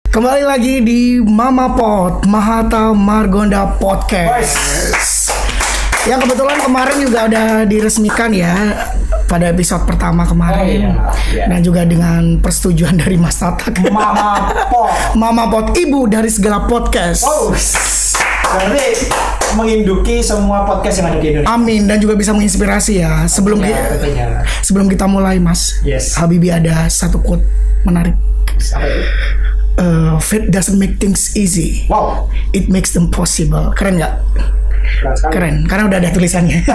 Kembali lagi di Mama Pod, Mahata Margonda Podcast. Yang kebetulan kemarin juga udah diresmikan ya pada episode pertama kemarin. Dan juga dengan persetujuan dari Mas Tatak. Mama Pod. Mama Pod, ibu dari segala podcast. Berarti menginduki semua podcast yang ada di Indonesia. Amin, dan juga bisa menginspirasi ya. Sebelum kita mulai, Mas. Yes. Habibie ada satu quote menarik. Apa itu? Faith doesn't make things easy. Wow. It makes them possible. Keren nggak? Keren, karena udah ada tulisannya.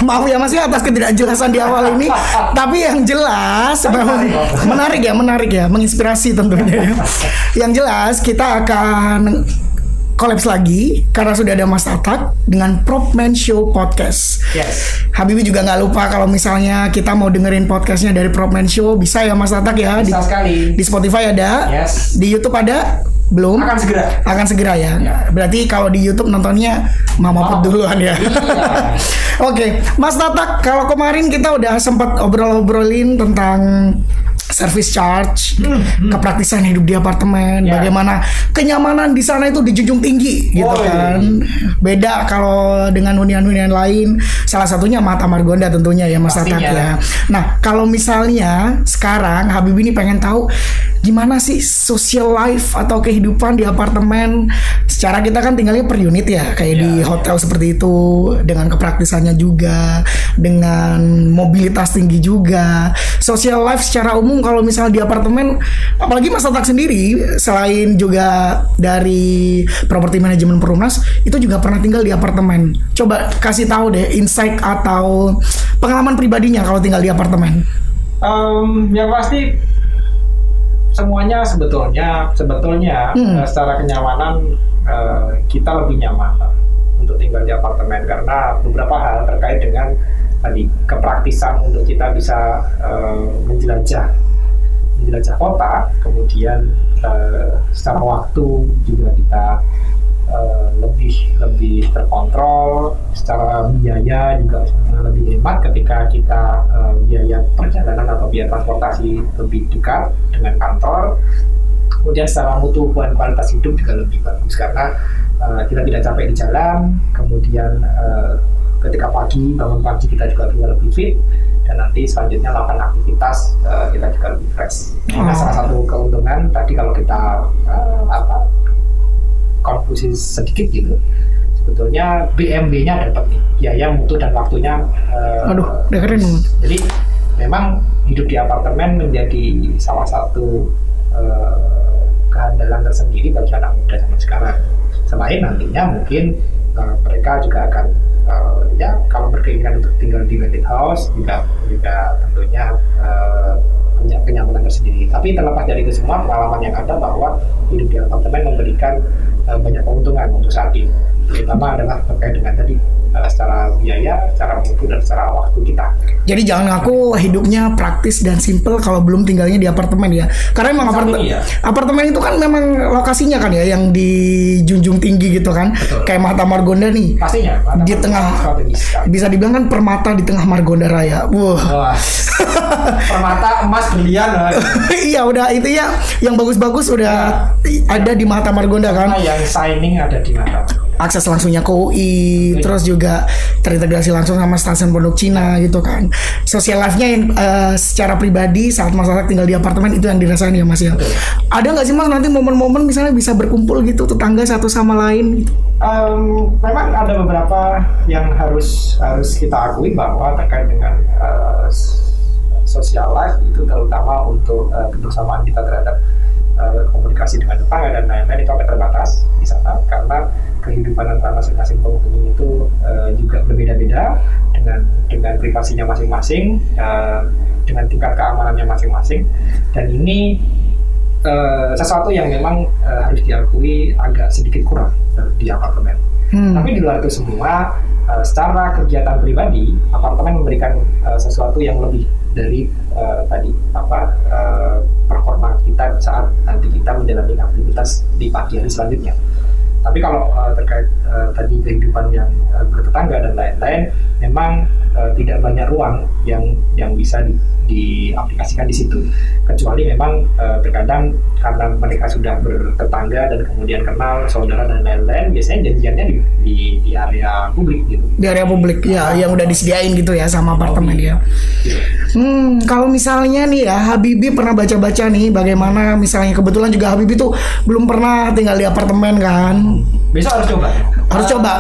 Maaf ya Mas ya atas ketidakjelasan di awal ini. Tapi yang jelas menarik ya, menginspirasi tentunya ya. Yang jelas kita akan kolaps lagi karena sudah ada Mas Tatak dengan Propman Show Podcast. Yes. Habibie juga nggak lupa kalau misalnya kita mau dengerin podcastnya dari Propman Show, bisa ya Mas Tatak ya. Bisa sekali. Di Spotify ada. Yes. Di YouTube ada. Belum? Akan segera ya. Berarti kalau di YouTube nontonnya Mama Pod duluan ya. Oke, Mas Tatak, kalau kemarin kita udah sempat obrolin tentang service charge, kepraktisan hidup di apartemen, bagaimana kenyamanan di sana itu dijunjung tinggi gitu kan. Beda kalau dengan hunian-hunian lain, salah satunya Mahata Margonda tentunya ya Mas Tatak ya. Nah, kalau misalnya sekarang Habibie ini pengen tahu gimana sih social life atau kehidupan di apartemen. Secara kita kan tinggalnya per unit ya, kayak di hotel seperti itu, dengan kepraktisannya juga, dengan mobilitas tinggi juga. Social life secara umum kalau misalnya di apartemen, apalagi Mas Tatak sendiri selain juga dari properti manajemen Perumnas, itu juga pernah tinggal di apartemen. Coba kasih tahu deh insight atau pengalaman pribadinya kalau tinggal di apartemen. Yang pasti semuanya sebetulnya secara kenyamanan kita lebih nyaman untuk tinggal di apartemen karena beberapa hal terkait dengan tadi kepraktisan untuk kita bisa menjelajah kota, kemudian secara waktu juga kita lebih terkontrol, secara biaya juga lebih hemat ketika kita biaya perjalanan atau biaya transportasi lebih dekat dengan kantor. Kemudian secara mutu dan kualitas hidup juga lebih bagus karena kita tidak capek di jalan. Kemudian ketika bangun pagi kita juga lebih fit, dan nanti selanjutnya melakukan aktivitas kita juga lebih fresh. Nah, salah satu keuntungan tadi kalau kita konklusi sedikit gitu, sebetulnya BMB-nya dapat biaya, mutu dan waktunya. Udah keren banget. Jadi memang hidup di apartemen menjadi salah satu kehandalan tersendiri bagi anak muda zaman sekarang. Selain nantinya mungkin mereka juga akan kalau berkeinginan untuk tinggal di rented house juga tentunya punya kenyamanan tersendiri. Tapi terlepas dari itu semua, pengalaman yang ada bahwa hidup di apartemen memberikan banyak keuntungan untuk saat ini. Terutama adalah terkait dengan tadi secara biaya, secara mutu dan secara waktu kita. Jadi jangan ngaku hidupnya praktis dan simple kalau belum tinggalnya di apartemen ya. Karena emang apartemen itu kan memang lokasinya kan ya yang dijunjung tinggi gitu kan. Betul. Kayak Mahata Margonda nih. Pastinya. Di tengah, bisa dibilang kan permata di tengah Margonda Raya. Wah. Permata, emas, berlian. Iya udah itu ya, yang bagus-bagus udah ada di Mahata Margonda kan. Yang shining ada di Mahata. Akses langsungnya ke UI, terus juga terintegrasi langsung sama stasiun Pondok Cina gitu kan. Social life-nya yang secara pribadi saat Mas Tatak tinggal di apartemen itu yang dirasain ya Mas ya. Ada nggak sih Mas nanti momen-momen misalnya bisa berkumpul gitu tetangga satu sama lain gitu? Memang ada beberapa yang harus kita akui bahwa terkait dengan social life itu terutama untuk kebersamaan kita terhadap komunikasi dengan tetangga dan lain-lain itu akan terbatas di sana karena kehidupan antara masing-masing penghuni itu juga berbeda-beda dengan privasinya masing-masing, dengan tingkat keamanannya masing-masing, dan ini sesuatu yang memang harus diakui agak sedikit kurang di apartemen. Tapi di luar itu semua, secara kegiatan pribadi, apartemen memberikan sesuatu yang lebih dari performa kita saat nanti kita menjalani aktivitas di pagi hari selanjutnya. Tapi kalau terkait tadi kehidupan yang bertetangga dan lain-lain, memang tidak banyak ruang yang bisa diaplikasikan di situ. Kecuali memang terkadang karena mereka sudah bertetangga dan kemudian kenal saudara dan lain-lain, biasanya janjiannya di area publik gitu. Di area publik ya, yang udah disediain gitu ya sama apartemen ya. Kalau misalnya nih ya, Habibie pernah baca-baca nih bagaimana misalnya kebetulan juga Habibie tuh belum pernah tinggal di apartemen kan. Besok harus coba. Harus coba.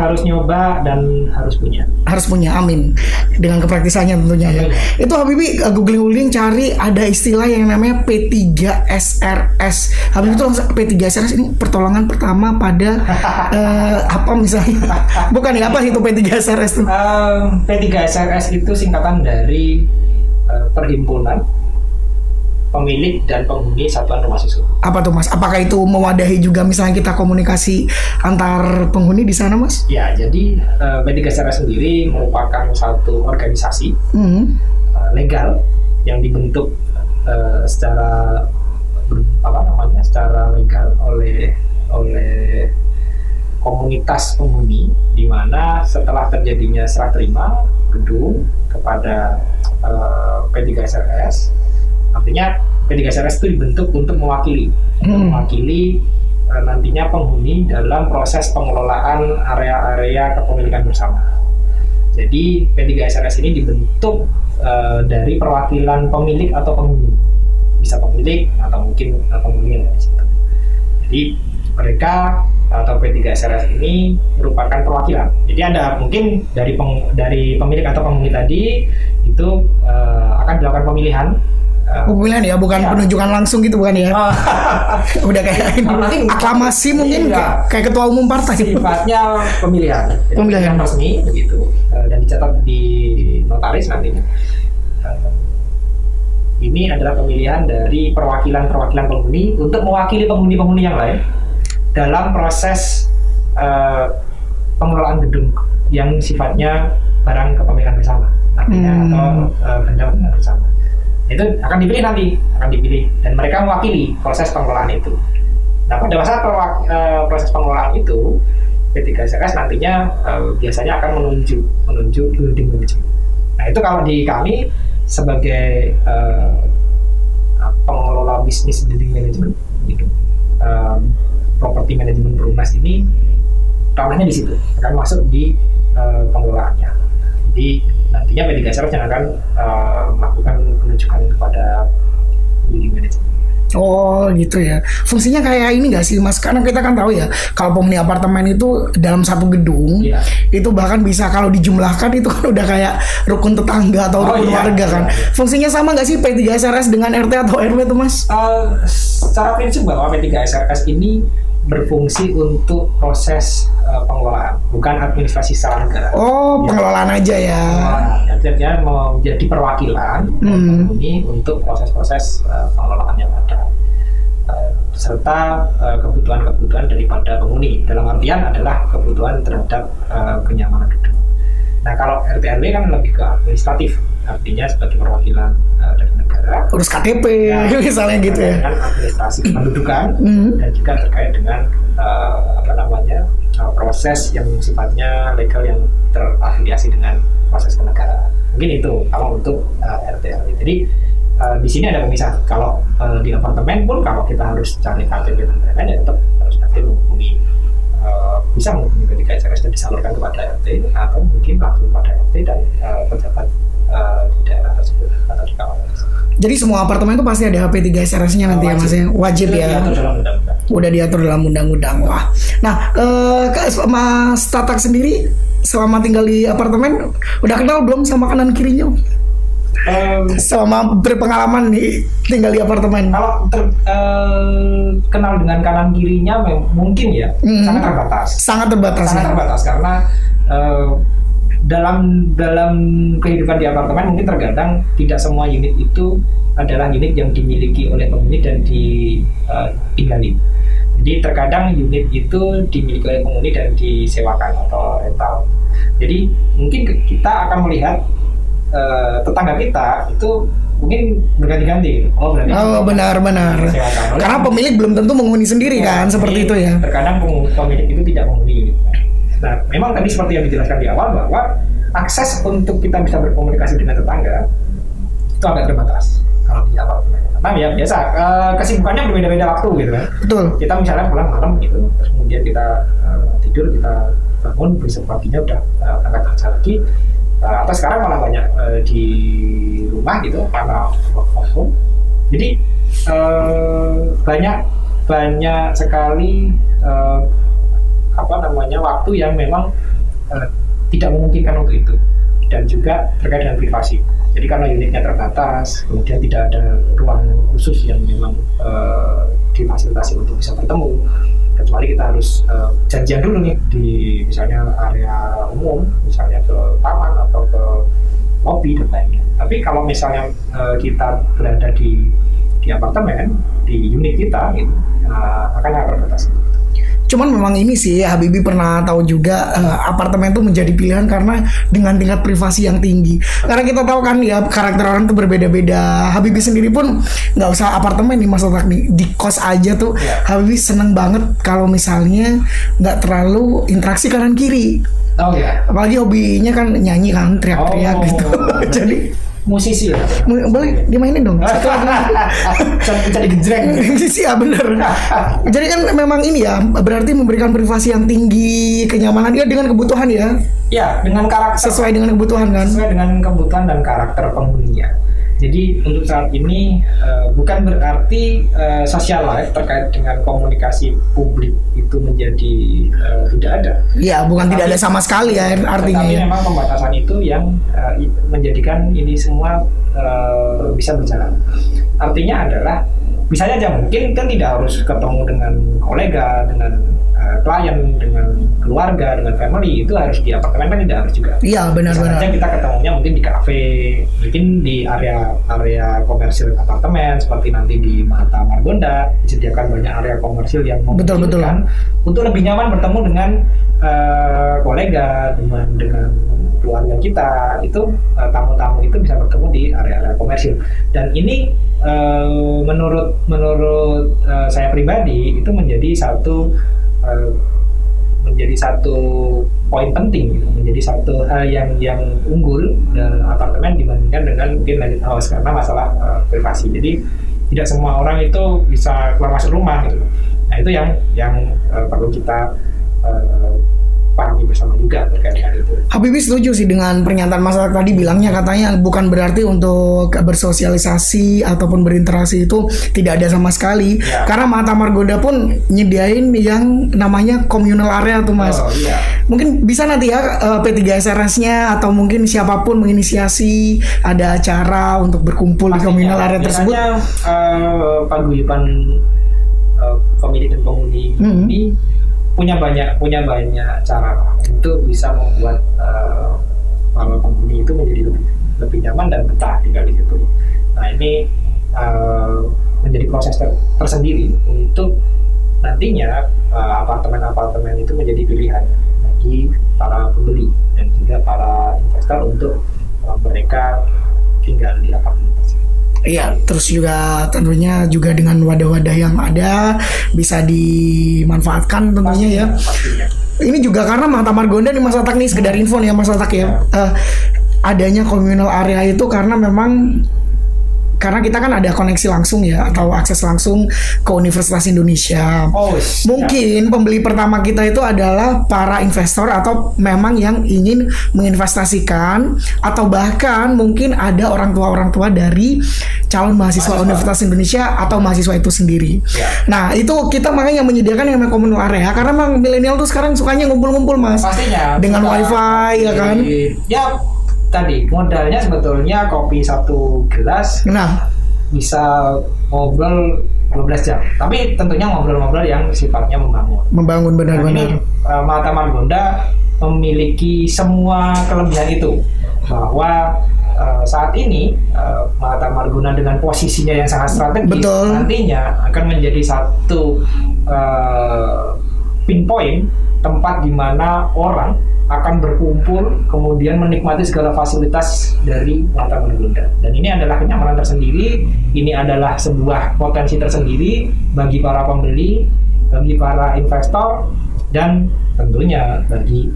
Harus nyoba dan harus punya. Harus punya, amin. Dengan kepraktisannya tentunya ya. Itu Habibie googling cari ada istilah yang namanya P3SRS. Habibie itu langsung P3SRS ini pertolongan pertama pada apa misalnya? Bukan ya, apa itu P3SRS itu? P3SRS itu singkatan dari Perhimpunan Pemilik dan Penghuni Satuan Rumah Susun. Apa tuh Mas? Apakah itu mewadahi juga misalnya kita komunikasi antar penghuni di sana Mas? Ya, jadi P3SRS sendiri merupakan satu organisasi legal yang dibentuk secara legal oleh komunitas penghuni, di mana setelah terjadinya serah terima gedung kepada P3SRS, artinya P3SRS itu dibentuk untuk mewakili nantinya penghuni dalam proses pengelolaan area-area kepemilikan bersama. Jadi P3SRS ini dibentuk dari perwakilan pemilik atau penghuni, bisa pemilik atau mungkin penghuni yang ada di situ. Jadi mereka atau P3SRS ini merupakan perwakilan. Jadi ada mungkin dari pemilik atau penghuni tadi itu akan dilakukan pemilihan. Pemilihan ya, bukan penunjukan langsung gitu bukan ya? Udah kayak ini aklamasi mungkin kayak ketua umum partai. Sifatnya pemilihan resmi begitu, dan dicatat di notaris nantinya. Ini adalah pemilihan dari perwakilan penghuni untuk mewakili penghuni yang lain dalam proses pengelolaan gedung yang sifatnya barang kepemilikan bersama, artinya atau benda bersama. Itu akan dipilih dan mereka mewakili proses pengelolaan itu. Nah, pada masa proses pengelolaan itu, P3SRS nantinya biasanya akan menunjuk building management. Nah, itu kalau di kami sebagai pengelola bisnis building management gitu, property management Perumnas ini ranahnya di situ, akan masuk di pengelolaannya. Jadi nantinya P3SRS yang akan melakukan penunjukan kepada building management. Oh gitu ya. Fungsinya kayak ini nggak sih Mas? Karena kita kan tahu ya, kalau penghuni apartemen itu dalam satu gedung, itu bahkan bisa kalau dijumlahkan itu kan udah kayak rukun tetangga atau rukun warga kan. Fungsinya sama nggak sih P3SRS dengan RT atau RW tuh Mas? Secara prinsip bahwa P3SRS ini berfungsi untuk proses pengelolaan, bukan administrasi secara negara. Oh, pengelolaan aja ya. Artinya menjadi perwakilan penghuni untuk proses-proses pengelolaan yang ada, serta kebutuhan-kebutuhan daripada penghuni. Dalam artian adalah kebutuhan terhadap kenyamanan gedung. Nah, kalau RT/RW kan lebih ke administratif, artinya sebagai perwakilan dari negara, urus KTP misalnya gitu ya, dengan administrasi kependudukan dan juga terkait dengan proses yang sifatnya legal yang terafiliasi dengan proses kenegaraan. Mungkin itu kalau untuk RT/RW. Jadi di sini ada pemisah. Kalau di apartemen pun kalau kita harus cari KTP dan lain-lain, ya tetap harus nanti menghubungi bisa menghubungi P3SRS dan disalurkan kepada RT, atau mungkin langsung kepada RT dan pejabat di daerah tersebut atau di kawasan tersebut. Jadi semua apartemen itu pasti ada P3SRS-nya nanti ya Mas ya? Wajib ya? Udah diatur dalam undang-undang. Wah. Nah, Mas Tatak sendiri selama tinggal di apartemen udah kenal belum sama kanan kirinya? Selama berpengalaman nih tinggal di apartemen. Kalau kenal dengan kanan kirinya mungkin ya sangat terbatas. Sangat terbatas karena dalam kehidupan di apartemen mungkin terkadang tidak semua unit itu adalah unit yang dimiliki oleh penghuni dan ditinggali. Jadi terkadang unit itu dimiliki oleh penghuni dan disewakan atau rental. Jadi mungkin kita akan melihat tetangga kita itu mungkin berganti-ganti. Benar. Karena pemilik belum tentu menghuni sendiri kan, seperti itu ya. Terkadang pemilik itu tidak menghuni. Nah, memang tadi seperti yang dijelaskan di awal bahwa akses untuk kita bisa berkomunikasi dengan tetangga itu agak terbatas kalau di apartemen. Karena ya biasa kesibukannya berbeda-beda waktu gitu kan. Betul. Kita misalnya pulang malam gitu, terus kemudian kita tidur, kita bangun besok paginya udah berangkat kerja lagi. Atau sekarang malah banyak di rumah gitu karena work from home. Jadi banyak sekali waktu yang memang tidak memungkinkan untuk itu, dan juga terkait dengan privasi. Jadi karena unitnya terbatas, kemudian tidak ada ruang khusus yang memang difasilitasi untuk bisa bertemu, kecuali kita harus janjian dulu nih di misalnya area umum, misalnya ke taman atau ke lobi dan lainnya. Tapi kalau misalnya kita berada di apartemen, di unit kita, gitu, akan terbatas. Cuman memang ini sih Habibie pernah tahu juga apartemen itu menjadi pilihan karena dengan tingkat privasi yang tinggi. Karena kita tahu kan ya karakter orang tuh berbeda-beda. Habibie sendiri pun nggak usah apartemen nih Mas Tatak nih, di kos aja tuh Habibie seneng banget kalau misalnya nggak terlalu interaksi kanan kiri. Oh ya. Apalagi hobinya kan nyanyi kan, teriak-teriak gitu. Jadi musisi ya? Boleh dimainin dong. Satu lagu. Bisa digejreng. Musisi ya bener. Jadi kan memang ini ya berarti memberikan privasi yang tinggi, kenyamanan dia dengan kebutuhan ya. Ya, dengan karakter. Sesuai dengan kebutuhan kan. Sesuai dengan kebutuhan dan karakter penghuninya. Jadi untuk saat ini bukan berarti social life terkait dengan komunikasi publik itu menjadi tidak ada. Iya, bukan tidak ada sama sekali ya artinya. Tapi memang pembatasan itu yang menjadikan ini semua bisa berjalan. Artinya adalah misalnya aja mungkin kan tidak harus ketemu dengan kolega, dengan klien, dengan keluarga, dengan family, itu harus di apartemen kan tidak harus juga. Iya benar-benar. Saja kita ketemunya mungkin di kafe, mungkin di area komersil apartemen seperti nanti di Mahata Margonda disediakan banyak area komersil yang memungkinkan untuk lebih nyaman bertemu dengan kolega, dengan keluarga kita. Itu tamu-tamu itu bisa bertemu di area-area komersil, dan ini menurut saya pribadi itu menjadi satu poin penting gitu, menjadi satu hal yang unggul dan apartemen dibandingkan dengan mungkin landed house karena masalah privasi. Jadi tidak semua orang itu bisa keluar masuk rumah gitu. Nah itu yang perlu kita pahami bersama juga terkait dengan itu. Habibie setuju sih dengan pernyataan Mas tadi, bilangnya katanya bukan berarti untuk bersosialisasi ataupun berinteraksi itu tidak ada sama sekali. Ya. Karena Mahata Margonda pun nyediain yang namanya communal area tuh Mas. Iya. Mungkin bisa nanti ya P3SRS-nya atau mungkin siapapun menginisiasi ada acara untuk berkumpul. Pastinya, di communal area tersebut. Paguyuban pemilik dan penghuni ini punya banyak cara untuk bisa membuat para penghuni itu menjadi lebih nyaman dan betah tinggal di situ. Nah ini menjadi proses tersendiri untuk nantinya apartemen-apartemen itu menjadi pilihan bagi para pembeli dan juga para investor untuk mereka tinggal di apartemen tersebut. Iya, terus juga tentunya juga dengan wadah-wadah yang ada bisa dimanfaatkan tentunya ya. Pastinya. Ini juga karena Mahata Margonda nih Mas Tatak nih, sekedar info nih ya Mas Tatak ya. Adanya communal area itu karena kita kan ada koneksi langsung ya atau akses langsung ke Universitas Indonesia. Mungkin pembeli pertama kita itu adalah para investor atau memang yang ingin menginvestasikan, atau bahkan mungkin ada orang tua dari calon mahasiswa Universitas Indonesia atau mahasiswa itu sendiri. Nah itu kita makanya menyediakan yang namanya communal area karena memang milenial tuh sekarang sukanya ngumpul-ngumpul Mas. Pastinya. Dengan wifi ya kan. Ya. Tadi modalnya sebetulnya kopi 1 gelas bisa ngobrol 12 jam, tapi tentunya ngobrol-ngobrol yang sifatnya membangun benar-benar. Mahata Margonda memiliki semua kelebihan itu, bahwa saat ini Mahata Margonda dengan posisinya yang sangat strategis nantinya akan menjadi satu pinpoint tempat di mana orang akan berkumpul kemudian menikmati segala fasilitas dari Mata Margonda. Dan ini adalah kenyamanan tersendiri, ini adalah sebuah potensi tersendiri bagi para pembeli, bagi para investor, dan tentunya bagi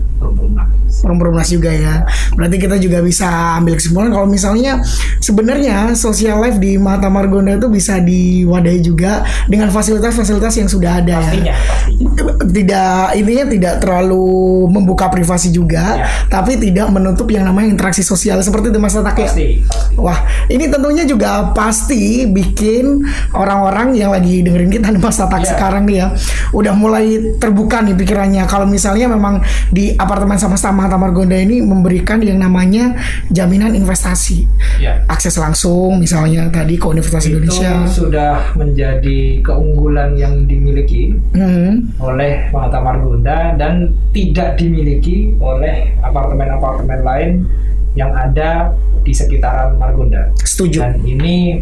Perumnas juga ya. Berarti kita juga bisa ambil kesimpulan kalau misalnya sebenarnya social life di Mata Margonda itu bisa diwadahi juga dengan fasilitas-fasilitas yang sudah ada. Pastinya. Intinya tidak terlalu membuka privasi juga, tapi tidak menutup yang namanya interaksi sosial seperti itu Mas Tatak ya. Pasti. Wah, ini tentunya juga pasti bikin orang-orang yang lagi dengerin kita Mas Tatak sekarang nih ya, udah mulai terbuka nih pikirannya kalau misalnya memang di apartemen sama Mata Margonda ini memberikan yang namanya jaminan investasi, akses langsung misalnya tadi ke Universitas Indonesia. Itu sudah menjadi keunggulan yang dimiliki oleh Mata Margonda dan tidak dimiliki oleh apartemen-apartemen lain yang ada di sekitaran Margonda. Setuju. Dan ini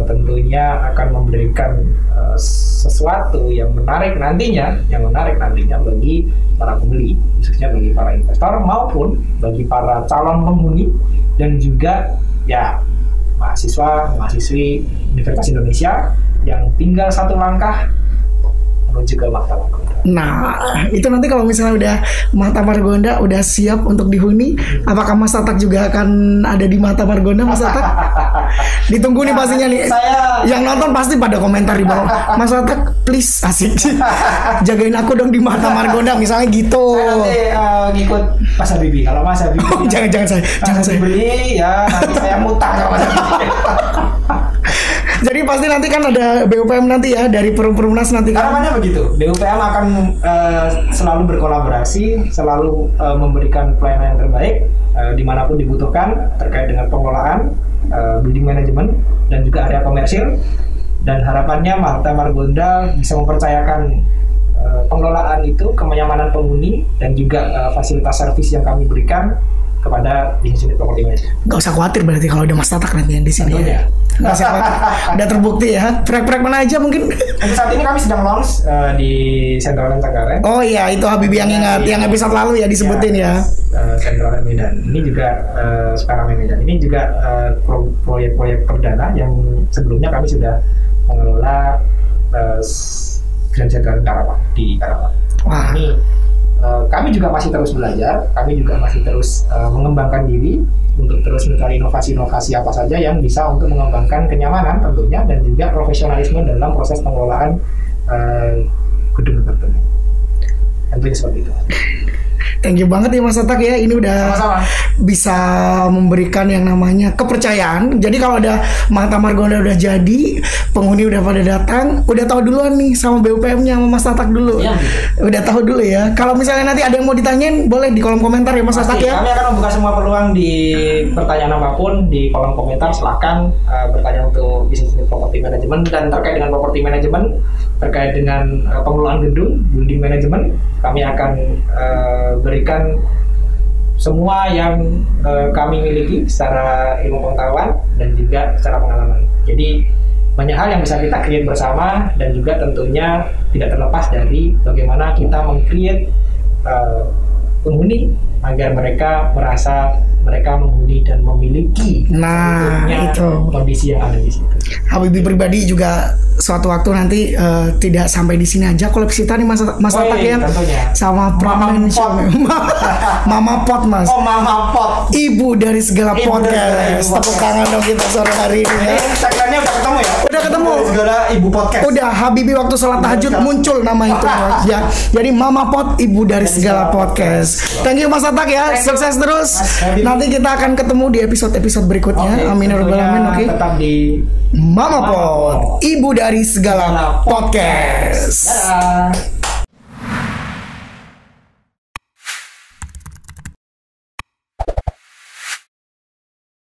tentunya akan memberikan sesuatu yang menarik nantinya bagi para pembeli, khususnya bagi para investor maupun bagi para calon penghuni dan juga ya mahasiswi Universitas Indonesia yang tinggal satu langkah menuju ke Mata Margonda. Nah, itu nanti kalau misalnya udah Mata Margonda udah siap untuk dihuni, apakah Mas Tatak juga akan ada di Mata Margonda, Mas Tatak? Ditunggu nih pastinya nih. Yang nonton pasti pada komentar di bawah. Mas Tatak, please asik. Jagain aku dong di Mata Margonda misalnya gitu. Saya nanti ngikut Mas Habibie. Kalau Mas Habibie jangan saya beli ya, nanti saya mutang sama Mas Habibie. Jadi pasti nanti kan ada BUPM nanti ya dari Perumnas nanti kan. Harapannya begitu. BUPM akan selalu berkolaborasi, selalu memberikan pelayanan yang terbaik dimanapun dibutuhkan terkait dengan pengelolaan, building management dan juga area komersil. Dan harapannya Mata Margonda bisa mempercayakan pengelolaan itu, kenyamanan penghuni dan juga fasilitas servis yang kami berikan kepada bisnis unit properti manajemen. Gak usah khawatir berarti kalau ada Mas Tatak nanti yang di sini. Tentunya. Gak usah khawatir. Udah terbukti ya. Proyek-proyek mana aja mungkin? Untuk saat ini kami sedang launch di Sentralan Cengkareng. Oh iya, itu Habibie yang ingat yang episode lalu ya disebutin ya. Sentralan Medan. Ini juga sekarang Medan. Ini juga proyek-proyek perdana yang sebelumnya kami sudah mengelola Grand Sentralan Karawang di Karawang. Wah. Ini kami juga masih terus belajar, kami juga masih terus mengembangkan diri untuk terus mencari inovasi-inovasi apa saja yang bisa untuk mengembangkan kenyamanan tentunya dan juga profesionalisme dalam proses pengelolaan gedung apartemen. Tentunya seperti itu. Thank you banget ya Mas Tatak ya. Ini udah sama-sama bisa memberikan yang namanya kepercayaan. Jadi kalau ada Mata Margonda udah jadi, penghuni udah pada datang, udah tahu duluan nih sama BUPM-nya sama Mas Tatak dulu. Ya, gitu. Udah tahu dulu ya. Kalau misalnya nanti ada yang mau ditanyain, boleh di kolom komentar ya Mas Tatak ya. Kami akan membuka semua peluang di pertanyaan apapun di kolom komentar. Silahkan bertanya untuk bisnis properti manajemen dan terkait dengan properti manajemen, terkait dengan pengelolaan gedung, building management, kami akan berikan semua yang kami miliki secara ilmu pengetahuan dan juga secara pengalaman. Jadi banyak hal yang bisa kita create bersama dan juga tentunya tidak terlepas dari bagaimana kita meng-create penghuni agar mereka merasa mereka menghuni dan memiliki itu kondisi yang ada di situ. Habibie pribadi juga suatu waktu nanti tidak sampai di sini aja koleksi kita nih Mas Tatak ya. Sama Pramen Mama Pot Mas. Oh Mama Pot. Ibu dari segala podcast. Tepuk tangan dong kita sore hari ini ya. Instagramnya udah ketemu ya? Udah ketemu. Segala Ibu Podcast. Udah Habibie waktu sholat tahajud muncul nama itu ya. Jadi Mama Pot Ibu dari segala podcast. Thank you Mas Tatak ya. Sukses terus. Nanti kita akan ketemu di episode-episode berikutnya. Amin ya rabbal alamin. Oke. Tetap di Mama Pot Ibu dari segala podcast. Dadah.